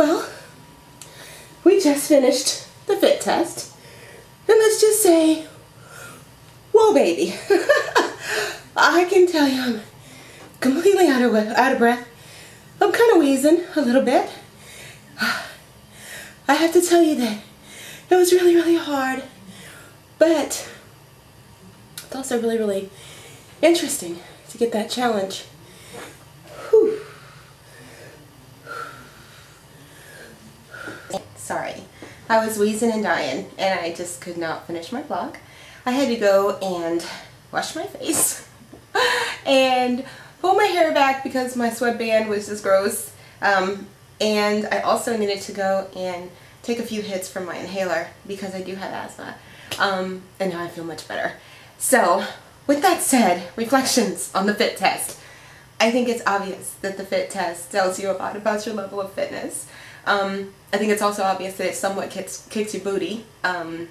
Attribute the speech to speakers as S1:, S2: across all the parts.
S1: Well, we just finished the fit test, and let's just say, whoa baby. I can tell you I'm completely out of breath. I'm kind of wheezing a little bit. I have to tell you that it was really, really hard, but it's also really, really interesting to get that challenge. Whew. Sorry, I was wheezing and dying and I just could not finish my vlog. I had to go and wash my face and pull my hair back because my sweatband was just gross, and I also needed to go and take a few hits from my inhaler because I do have asthma, and now I feel much better. So with that said, reflections on the fit test. I think it's obvious that the fit test tells you a lot about your level of fitness. I think it's also obvious that it somewhat kicks your booty. I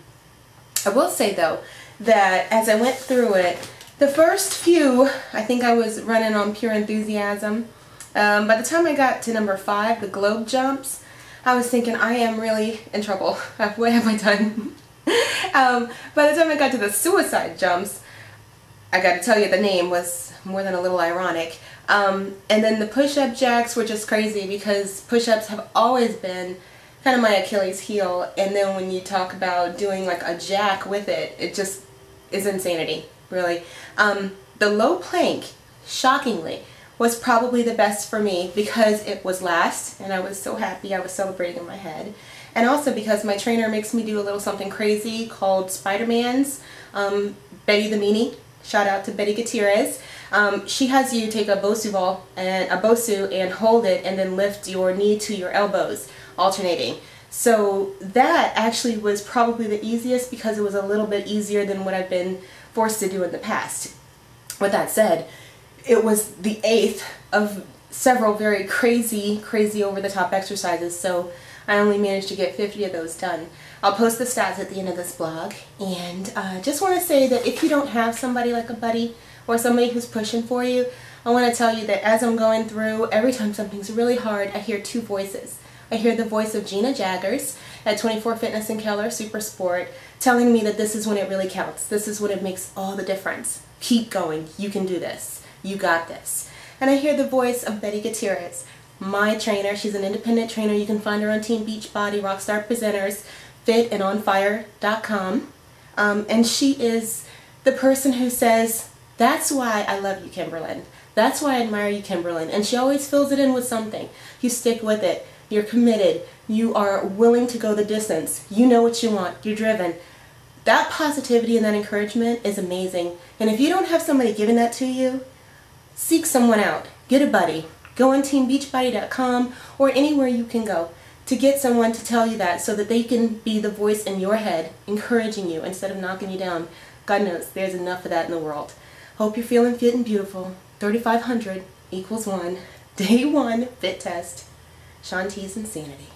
S1: will say though that as I went through it, the first few, I think I was running on pure enthusiasm. By the time I got to number 5, the globe jumps, I was thinking I am really in trouble. What have I done? By the time I got to the suicide jumps, I got to tell you the name was more than a little ironic. And then the push-up jacks were just crazy because push-ups have always been kind of my Achilles heel, and then when you talk about doing like a jack with it, it just is insanity, really. The low plank, shockingly, was probably the best for me because it was last and I was so happy. I was celebrating in my head. And also because my trainer makes me do a little something crazy called Spider-Man's. Betty the Meanie, shout out to Betty Gutierrez. She has you take a Bosu ball and a Bosu and hold it and then lift your knee to your elbows, alternating. So that actually was probably the easiest because it was a little bit easier than what I've been forced to do in the past. With that said, it was the 8th of several very crazy over-the-top exercises, so I only managed to get 50 of those done. I'll post the stats at the end of this blog, and just want to say that if you don't have somebody like a buddy or somebody who's pushing for you, I want to tell you that as I'm going through, every time something's really hard, I hear 2 voices. I hear the voice of Gina Jaggers at 24 Fitness in Keller Super Sport telling me that this is when it really counts. This is when it makes all the difference. Keep going. You can do this. You got this. And I hear the voice of Betty Gutierrez, my trainer. She's an independent trainer. You can find her on Team Beachbody, Rockstar Presenters, fitandonfire.com. And she is the person who says, that's why I love you, Kimberlyn. That's why I admire you, Kimberlyn. And she always fills it in with something. You stick with it. You're committed. You are willing to go the distance. You know what you want. You're driven. That positivity and that encouragement is amazing. And if you don't have somebody giving that to you, seek someone out. Get a buddy. Go on teambeachbody.com or anywhere you can go to get someone to tell you that so that they can be the voice in your head encouraging you instead of knocking you down. God knows there's enough of that in the world. Hope you're feeling fit and beautiful. 3,500 equals 1. Day 1 fit test. Shanti's Insanity.